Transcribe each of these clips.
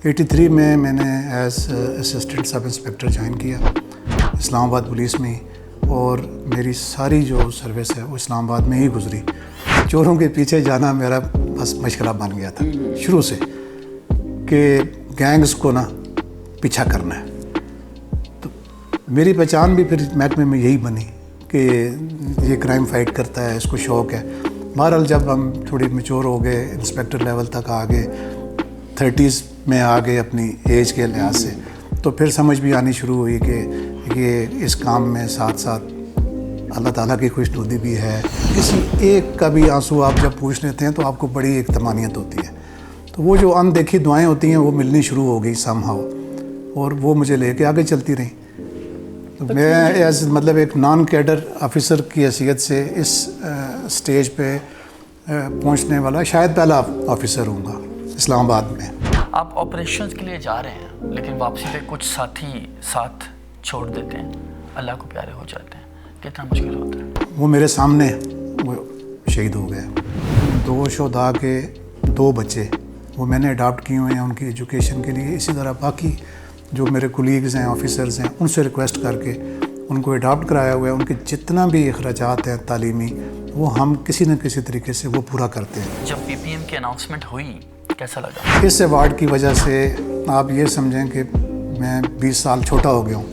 83 میں نے as assistant سب inspector join کیا اسلام آباد پولیس میں ہی، اور میری ساری جو سروس ہے وہ اسلام آباد میں ہی گزری۔ چوروں کے پیچھے جانا میرا بس مشغلہ بن گیا تھا شروع سے، کہ گینگز کو نا پیچھا کرنا ہے۔ تو میری پہچان بھی پھر محکمے میں یہی بنی کہ یہ کرائم فائٹ کرتا ہے، اس کو شوق ہے۔ بہرحال جب ہم تھوڑی میچور ہو گئے، انسپیکٹر لیول تک آ گئے، 30s میں آ گئے اپنی ایج کے لحاظ سے، تو پھر سمجھ بھی آنی شروع ہوئی کہ یہ اس کام میں ساتھ ساتھ اللہ تعالیٰ کی خوشنودی بھی ہے۔ کسی ایک کا بھی آنسو آپ جب پوچھ لیتے ہیں تو آپ کو بڑی ایک طمانینت ہوتی ہے۔ تو وہ جو اندیکھی دعائیں ہوتی ہیں وہ ملنی شروع ہو گئی سم ہاؤ، اور وہ مجھے لے کے آگے چلتی رہیں۔ تو میں ایز مطلب ایک نان کیڈر آفیسر کی حیثیت سے اس سٹیج پہ پہنچنے والا شاید پہلا آفیسر ہوں گا اسلام آباد میں۔ آپ آپریشنز کے لیے جا رہے ہیں، لیکن واپسی پہ کچھ ساتھی ساتھ چھوڑ دیتے ہیں، اللہ کو پیارے ہو جاتے ہیں، کتنا مشکل ہوتا ہے؟ وہ میرے سامنے وہ شہید ہو گئے۔ 2 شہداء کے 2 بچے وہ میں نے اڈاپٹ کیے ہوئے ہیں ان کی ایجوکیشن کے لیے۔ اسی طرح باقی جو میرے کولیگز ہیں، آفیسرز ہیں، ان سے ریکویسٹ کر کے ان کو اڈاپٹ کرایا ہوا ہے۔ ان کے جتنا بھی اخراجات ہیں تعلیمی، وہ ہم کسی نہ کسی طریقے سے وہ پورا کرتے ہیں۔ جب پی پی ایم کی اناؤنسمنٹ ہوئی کیسا لگا؟ اس ایوارڈ کی وجہ سے آپ یہ سمجھیں کہ میں 20 سال چھوٹا ہو گیا ہوں۔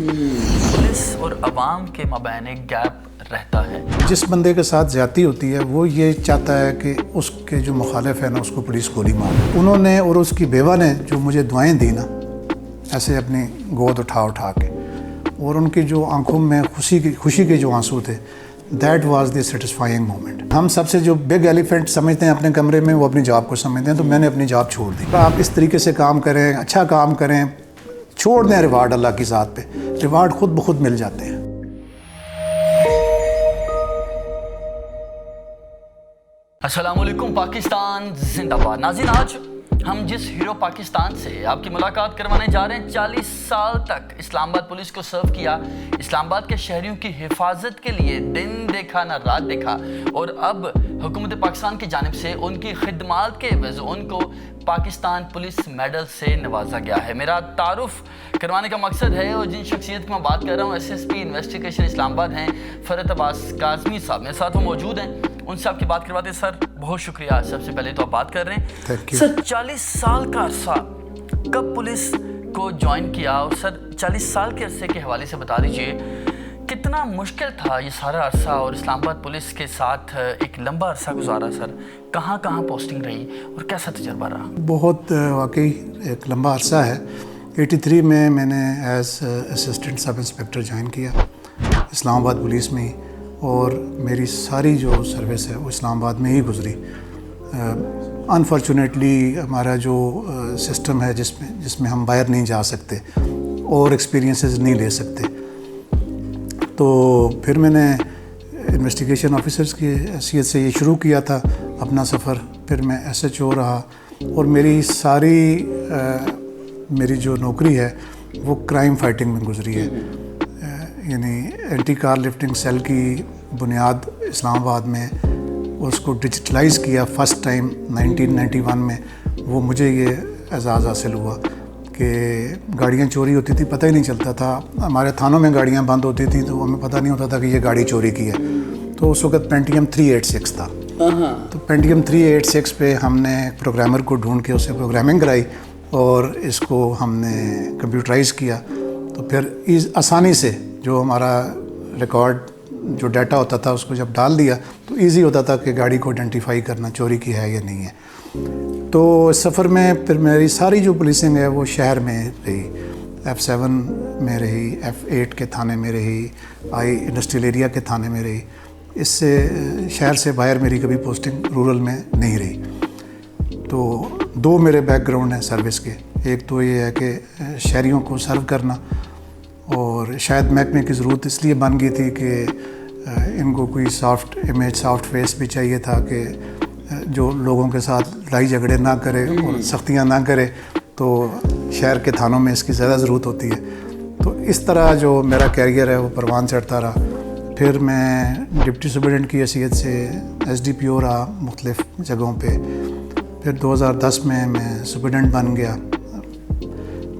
پولیس اور عوام کے مابین ایک گیپ رہتا ہے۔ جس بندے کے ساتھ زیادتی ہوتی ہے وہ یہ چاہتا ہے کہ اس کے جو مخالف ہے نا اس کو پولیس گولی مار۔ انہوں نے اور اس کی بیوہ نے جو مجھے دعائیں دی نا، ایسے اپنی گود اٹھا کے، اور ان کی جو آنکھوں میں خوشی کے جو آنسو تھے، that was the satisfying moment. ہم سب سے جو بگ ایلیفینٹ سمجھتے ہیں اپنے کمرے میں، وہ اپنی جاب کو سمجھتے ہیں، تو میں نے اپنی جاب چھوڑ دی۔ آپ اس طریقے سے کام کریں، اچھا کام کریں، چھوڑ دیں ریوارڈ اللہ کی ذات پہ، ریوارڈ خود بخود مل جاتے ہیں۔ السلام علیکم، پاکستان زندہ باد۔ ناظرین، آج ہم جس ہیرو پاکستان سے آپ کی ملاقات کروانے جا رہے ہیں، 40 سال تک اسلام آباد پولیس کو سرو کیا، اسلام آباد کے شہریوں کی حفاظت کے لیے دن دیکھا نہ رات دیکھا، اور اب حکومت پاکستان کی جانب سے ان کی خدمات کے عوض ان کو پاکستان پولیس میڈل سے نوازا گیا ہے۔ میرا تعارف کروانے کا مقصد ہے، اور جن شخصیت کی میں بات کر رہا ہوں، SSP انویسٹیگیشن اسلام آباد ہیں فرحت عباس کاظمی صاحب، میرے ساتھ وہ موجود ہیں، ان سے آپ کی بات کرواتے ہیں۔ سر بہت شکریہ، سب سے پہلے تو آپ بات کر رہے ہیں۔ سر 40 سال کا عرصہ کب پولیس کو جوائن کیا، اور سر 40 سال کے عرصے کے حوالے سے بتا دیجئے کتنا مشکل تھا یہ سارا عرصہ، اور اسلام آباد پولیس کے ساتھ ایک لمبا عرصہ گزارا، سر کہاں کہاں پوسٹنگ رہی اور کیسا تجربہ رہا؟ بہت واقعی ایک لمبا عرصہ ہے۔ 83 میں نے ایز اسسٹنٹ سب انسپیکٹر جوائن کیا اسلام آباد پولیس میں ہی، اور میری ساری جو سروس ہے وہ اسلام آباد میں ہی گزری۔ انفارچونیٹلی ہمارا جو سسٹم ہے جس میں ہم باہر نہیں جا سکتے اور ایکسپیرینسز نہیں لے سکتے، تو پھر میں نے انویسٹیگیشن آفیسرز کی حیثیت سے یہ شروع کیا تھا اپنا سفر۔ پھر میں SHO رہا، اور میری جو نوکری ہے وہ کرائم فائٹنگ میں گزری ہے، یعنی اینٹی کار لفٹنگ سیل کی بنیاد اسلام آباد میں، اس کو ڈیجیٹلائز کیا فرسٹ ٹائم 1991 میں۔ وہ مجھے یہ اعزاز حاصل ہوا کہ گاڑیاں چوری ہوتی تھی، پتہ ہی نہیں چلتا تھا، ہمارے تھانوں میں گاڑیاں بند ہوتی تھیں تو ہمیں پتہ نہیں ہوتا تھا کہ یہ گاڑی چوری کی ہے۔ تو اس وقت پینٹیم 386 تھا، تو پینٹیم 386 پہ ہم نے پروگرامر کو ڈھونڈ کے اسے پروگرامنگ کرائی، اور اس کو ہم نے کمپیوٹرائز کیا۔ تو پھر آسانی سے جو ہمارا ریکارڈ جو ڈیٹا ہوتا تھا اس کو جب ڈال دیا تو ایزی ہوتا تھا کہ گاڑی کو آئیڈینٹیفائی کرنا چوری کی ہے یا نہیں ہے۔ تو اس سفر میں پھر میری ساری جو پولیسنگ ہے وہ شہر میں رہی، F7 میں رہی، F8 کے تھانے میں رہی، انڈسٹریل ایریا کے تھانے میں رہی۔ اس سے شہر سے باہر میری کبھی پوسٹنگ رورل میں نہیں رہی۔ تو 2 میرے بیک گراؤنڈ ہیں سروس کے، ایک تو یہ ہے کہ شہریوں کو سرو کرنا، اور شاید محکمے کی ضرورت اس لیے بن گئی تھی کہ ان کو کوئی سافٹ امیج، سافٹ فیس بھی چاہیے تھا کہ جو لوگوں کے ساتھ لڑائی جھگڑے نہ کرے اور سختیاں نہ کرے، تو شہر کے تھانوں میں اس کی زیادہ ضرورت ہوتی ہے۔ تو اس طرح جو میرا کیریئر ہے وہ پروان چڑھتا رہا۔ پھر میں ڈپٹی سپرنٹینڈنٹ کی حیثیت سے SDPO رہا مختلف جگہوں پہ۔ پھر 2010 میں سپرنٹینڈنٹ بن گیا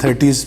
30s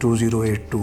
2082।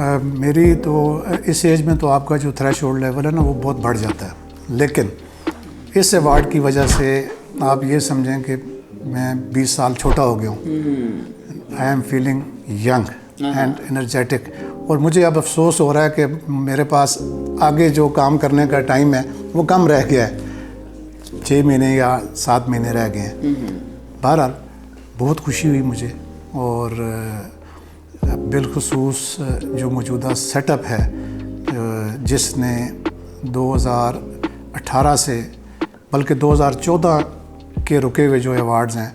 میری تو اس ایج میں تو آپ کا جو تھریش ہولڈ لیول ہے نا وہ بہت بڑھ جاتا ہے، لیکن اس ایوارڈ کی وجہ سے آپ یہ سمجھیں کہ میں 20 سال چھوٹا ہو گیا ہوں. I am feeling young and energetic, اور مجھے اب افسوس ہو رہا ہے کہ میرے پاس آگے جو کام کرنے کا ٹائم ہے وہ کم رہ گیا ہے، 6 مہینے یا 7 مہینے رہ گئے ہیں. بہرحال بہت خوشی ہوئی مجھے، اور بالخصوص جو موجودہ سیٹ اپ ہے جس نے 2018 سے بلکہ 2014 کے رکے ہوئے جو ایوارڈز ہیں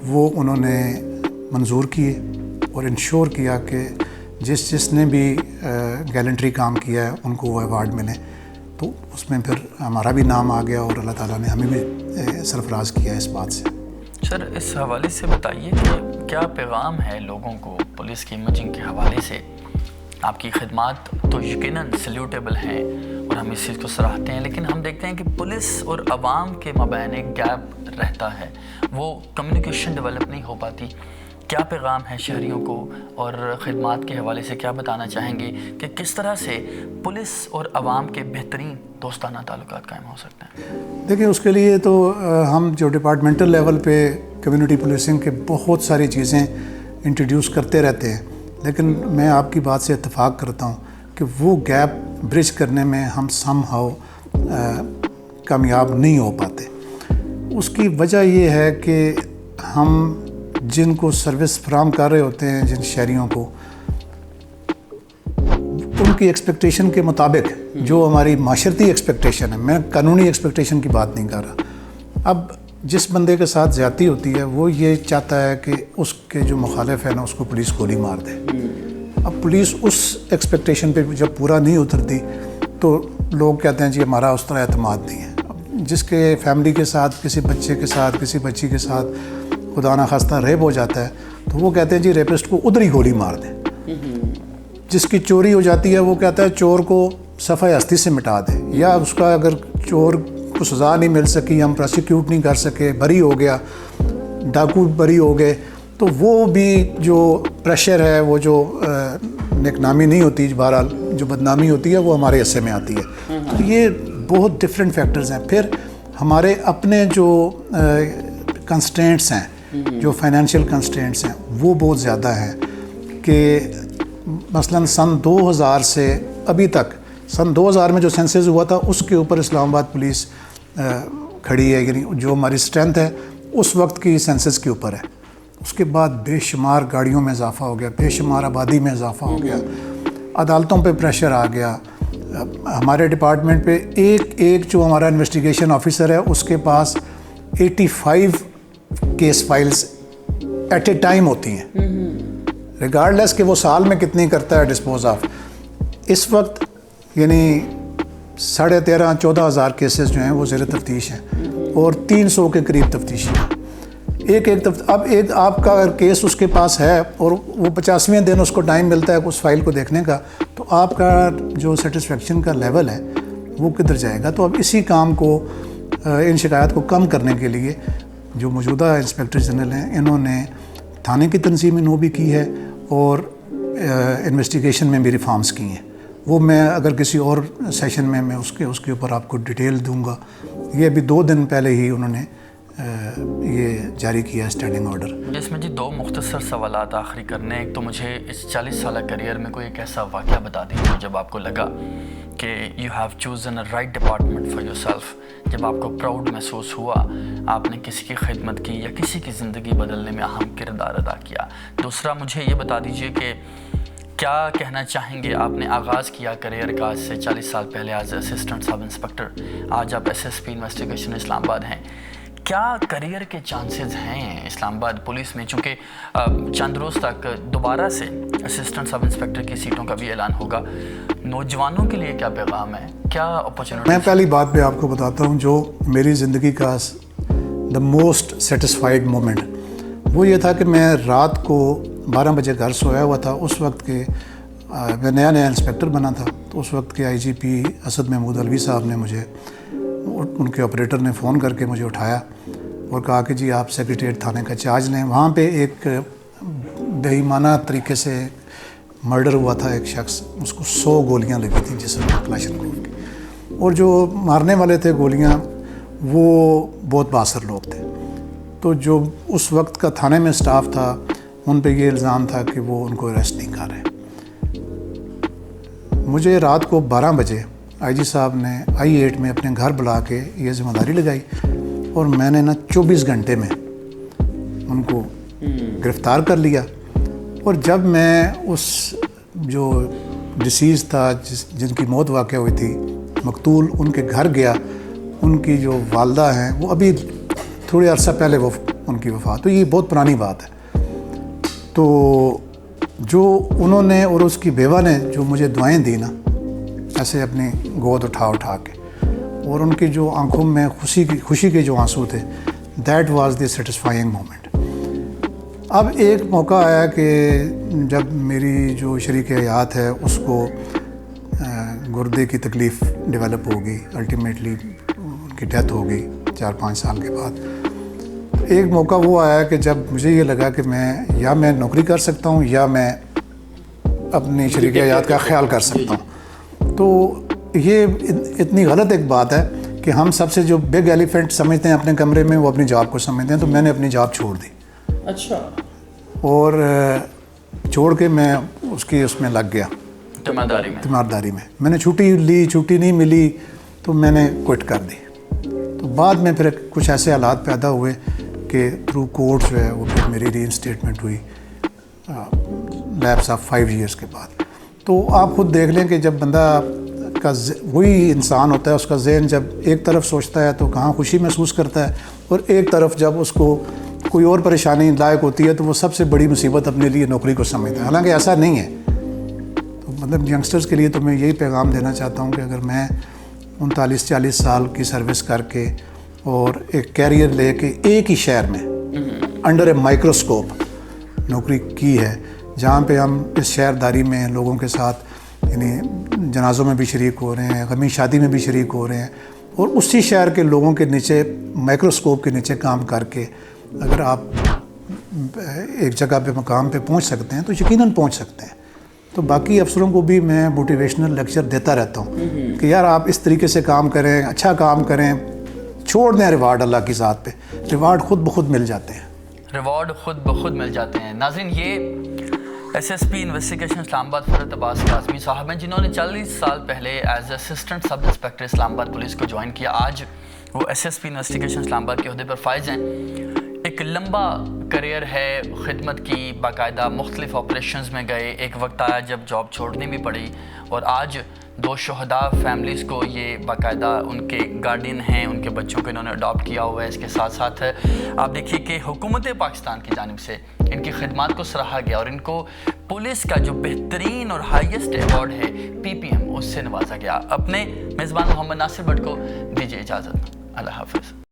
وہ انہوں نے منظور کیے اور انشور کیا کہ جس نے بھی گیلنٹری کام کیا ہے ان کو وہ ایوارڈ ملے، تو اس میں پھر ہمارا بھی نام آ گیا اور اللہ تعالیٰ نے ہمیں بھی سرفراز کیا اس بات سے. سر اس حوالے سے بتائیے کہ کیا پیغام ہے لوگوں کو پولیس کی امیجنگ کے حوالے سے؟ آپ کی خدمات تو یقیناً سلیوٹیبل ہیں اور ہم اس چیز کو سراہتے ہیں، لیکن ہم دیکھتے ہیں کہ پولیس اور عوام کے مابین ایک گیپ رہتا ہے، وہ کمیونیکیشن ڈیولپ نہیں ہو پاتی. کیا پیغام ہے شہریوں کو، اور خدمات کے حوالے سے کیا بتانا چاہیں گے کہ کس طرح سے پولیس اور عوام کے بہترین دوستانہ تعلقات قائم ہو سکتے ہیں؟ دیکھیں اس کے لیے تو ہم جو ڈپارٹمنٹل لیول پہ کمیونٹی پولیسنگ کے بہت ساری چیزیں انٹروڈیوس کرتے رہتے ہیں، لیکن میں آپ کی بات سے اتفاق کرتا ہوں کہ وہ گیپ برج کرنے میں ہم سم ہاؤ کامیاب نہیں ہو پاتے. اس کی وجہ یہ ہے کہ ہم جن کو سروس فراہم کر رہے ہوتے ہیں جن شہریوں کو، ان کی ایکسپیکٹیشن کے مطابق جو ہماری معاشرتی ایکسپیکٹیشن ہے، میں قانونی ایکسپیکٹیشن کی بات نہیں کر رہا، اب جس بندے کے ساتھ زیادتی ہوتی ہے وہ یہ چاہتا ہے کہ اس کے جو مخالف ہے نا اس کو پولیس گولی مار دے. اب پولیس اس ایکسپیکٹیشن پہ جب پورا نہیں اترتی تو لوگ کہتے ہیں جی ہمارا اس طرح اعتماد نہیں ہے. جس کے فیملی کے ساتھ، کسی بچے کے ساتھ، کسی بچی کے ساتھ خدا نخواستہ ریپ ہو جاتا ہے تو وہ کہتے ہیں جی ریپسٹ کو ادھر ہی گولی مار دیں. جس کی چوری ہو جاتی ہے وہ کہتا ہے چور کو صفحہ ہستی سے مٹا دیں، یا اس کا اگر چور کو سزا نہیں مل سکی، ہم پروسیکیوٹ نہیں کر سکے، بری ہو گیا، ڈاکو بری ہو گئے، تو وہ بھی جو پریشر ہے، وہ جو نیک نامی نہیں ہوتی، بہرحال جو بدنامی ہوتی ہے وہ ہمارے حصے میں آتی ہے. تو یہ بہت ڈفرینٹ فیکٹرز ہیں. پھر ہمارے اپنے جو کنسٹرینٹس ہیں، جو فائنینشیل کنسٹرینٹس ہیں وہ بہت زیادہ ہیں کہ مثلاً سن 2000 سے ابھی تک، سن 2000 میں جو سینسز ہوا تھا اس کے اوپر اسلام آباد پولیس کھڑی ہے، یعنی جو ہماری اسٹرینتھ ہے اس وقت کی سینسز کے اوپر ہے. اس کے بعد بے شمار گاڑیوں میں اضافہ ہو گیا، بے شمار آبادی میں اضافہ ہو گیا، عدالتوں پہ پریشر آ گیا. ہمارے ڈپارٹمنٹ پہ ایک جو ہمارا انویسٹیگیشن آفیسر ہے اس کے پاس 85 case files at a time ہوتی ہیں، ریگارڈلیس کہ وہ سال میں کتنی کرتا ہے ڈسپوز آف. اس وقت یعنی 13,500-14,000 کیسز جو ہیں وہ زیر تفتیش ہیں اور 300 کے قریب تفتیشی ہیں. اب ایک آپ کا اگر کیس اس کے پاس ہے اور وہ 50ویں دن اس کو ٹائم ملتا ہے اس فائل کو دیکھنے کا، تو آپ کا جو سیٹسفیکشن کا لیول ہے وہ کدھر جائے گا. تو اب اسی کام کو، ان شکایات کو کم کرنے کے لیے جو موجودہ انسپیکٹر جنرل ہیں انہوں نے تھانے کی تنظیم نو بھی کی ہے اور انویسٹیگیشن میں بھی ریفارمز کی ہیں. وہ میں اگر کسی اور سیشن میں اس کے اوپر آپ کو ڈیٹیل دوں گا. یہ ابھی 2 دن پہلے ہی انہوں نے یہ جاری کیا اسٹینڈنگ آرڈر. اس میں جی 2 مختصر سوالات آخری کرنے. ایک تو مجھے اس 40 سالہ کریئر میں کوئی ایک ایسا واقعہ بتا دیجیے جب آپ کو لگا کہ you have chosen a right department for your self, جب آپ کو پراؤڈ محسوس ہوا آپ نے کسی کی خدمت کی یا کسی کی زندگی بدلنے میں اہم کردار ادا کیا. دوسرا مجھے یہ بتا دیجیے کہ کیا کہنا چاہیں گے، آپ نے آغاز کیا کریئر کا آج سے 40 سال پہلے ایز اسسٹنٹ سب انسپیکٹر، آج آپ SSP انویسٹیگیشن اسلام آباد ہیں. کیا کریئر کے چانسز ہیں اسلام آباد پولیس میں؟ چونکہ چند روز تک دوبارہ سے اسسٹنٹ سب انسپیکٹر کی سیٹوں کا بھی اعلان ہوگا. نوجوانوں کے لیے کیا پیغام ہے، کیا اپرچونٹی؟ میں پہلی بات پہ آپ کو بتاتا ہوں جو میری زندگی کا دا موسٹ سیٹسفائیڈ مومنٹ وہ یہ تھا کہ میں رات کو 12 بجے گھر سویا ہوا تھا. اس وقت کے میں نیا انسپیکٹر بنا تھا، تو اس وقت کے IGP اسد محمود علوی صاحب نے مجھے، ان کے آپریٹر نے فون کر کے مجھے اٹھایا اور کہا کہ جی آپ سیکریٹریٹ تھانے کا چارج لیں. وہاں پہ ایک بے ایمانہ طریقے سے مرڈر ہوا تھا ایک شخص، اس کو 100 گولیاں لگی تھیں جسم میں کلاشنکوف کی، اور جو مارنے والے تھے گولیاں وہ بہت بااثر لوگ تھے. تو جو اس وقت کا تھانے میں سٹاف تھا ان پہ یہ الزام تھا کہ وہ ان کو اریسٹ نہیں کر رہے. مجھے رات کو 12 بجے آئی جی صاحب نے I-8 میں اپنے گھر بلا کے یہ ذمہ داری لگائی، اور میں نے 24 گھنٹے میں ان کو گرفتار کر لیا. اور جب میں اس جو ڈسیز تھا جن کی موت واقع ہوئی تھی مقتول، ان کے گھر گیا، ان کی جو والدہ ہیں وہ ابھی تھوڑے عرصہ پہلے وہ ان کی وفات، تو یہ بہت پرانی بات ہے. تو جو انہوں نے اور اس کی بیوہ نے جو مجھے دعائیں دی نا، ایسے اپنی گود اٹھا کے، اور ان کی جو آنکھوں میں خوشی کے جو آنسو تھے، that was the satisfying moment. اب ایک موقع آیا کہ جب میری جو شریک حیات ہے اس کو گردے کی تکلیف ڈیولپ ہو گئی، الٹیمیٹلی ان کی ڈیتھ ہو گئی 4-5 سال کے بعد. ایک موقع وہ آیا کہ جب مجھے یہ لگا کہ میں نوکری کر سکتا ہوں یا میں اپنی شریک حیات کا خیال کر سکتا ہوں. تو یہ اتنی غلط ایک بات ہے کہ ہم سب سے جو بگ ایلیفینٹ سمجھتے ہیں اپنے کمرے میں، وہ اپنی جاب کو سمجھتے ہیں. تو میں نے اپنی جاب چھوڑ دی. اچھا. اور چھوڑ کے میں اس میں لگ گیا تیمارداری میں. میں نے چھٹی لی، چھٹی نہیں ملی تو میں نے کوئٹ کر دی. تو بعد میں پھر کچھ ایسے حالات پیدا ہوئے کہ تھرو کورٹ جو ہے وہ پھر میری ری انسٹیٹمنٹ ہوئی لیپس آف 5 ایئرس کے بعد. تو آپ خود دیکھ لیں کہ جب بندہ کا وہی انسان ہوتا ہے، اس کا ذہن جب ایک طرف سوچتا ہے تو کہاں خوشی محسوس کرتا ہے، اور ایک طرف جب اس کو کوئی اور پریشانی لائق ہوتی ہے تو وہ سب سے بڑی مصیبت اپنے لیے نوکری کو سمجھتا ہے. حالانکہ ایسا نہیں ہے. تو مطلب ینگسٹرز کے لیے تو میں یہی پیغام دینا چاہتا ہوں کہ اگر میں 39-40 سال کی سروس کر کے اور ایک کیریئر لے کے ایک ہی شہر میں انڈر اے مائکروسکوپ نوکری کی ہے، جہاں پہ ہم اس شہرداری میں لوگوں کے ساتھ یعنی جنازوں میں بھی شریک ہو رہے ہیں، غمی شادی میں بھی شریک ہو رہے ہیں، اور اسی شہر کے لوگوں کے نیچے مائکروسکوپ کے نیچے کام کر کے اگر آپ ایک جگہ پہ مقام پہ پہنچ سکتے ہیں تو یقیناً پہنچ سکتے ہیں. تو باقی افسروں کو بھی میں موٹیویشنل لیکچر دیتا رہتا ہوں کہ یار آپ اس طریقے سے کام کریں، اچھا کام کریں، چھوڑ دیں ریوارڈ اللہ کی ذات پہ. ریوارڈ خود بخود مل جاتے ہیں. ناظرین، یہ SSP انویسٹیگیشن اسلام آباد فرحت عباس کاظمی صاحب ہیں، جنہوں نے 40 سال پہلے ایز اسسٹنٹ سب انسپیکٹر اسلام آباد پولیس کو جوائن کیا. آج وہ SSP انویسٹیگیشن اسلام آباد کے عہدے پر فائز ہیں. ایک لمبا کریئر ہے خدمت کی، باقاعدہ مختلف آپریشنز میں گئے. ایک وقت آیا جب جاب چھوڑنی بھی پڑی، اور آج 2 شہداء فیملیز کو یہ باقاعدہ ان کے گارڈین ہیں، ان کے بچوں کو انہوں نے اڈاپٹ کیا ہوا ہے. اس کے ساتھ ساتھ آپ دیکھیے کہ حکومت پاکستان کی جانب سے ان کی خدمات کو سراہا گیا، اور ان کو پولیس کا جو بہترین اور ہائیسٹ ایوارڈ ہے PPM اس سے نوازا گیا. اپنے میزبان محمد ناصر بٹ کو دیجیے اجازت. اللہ حافظ.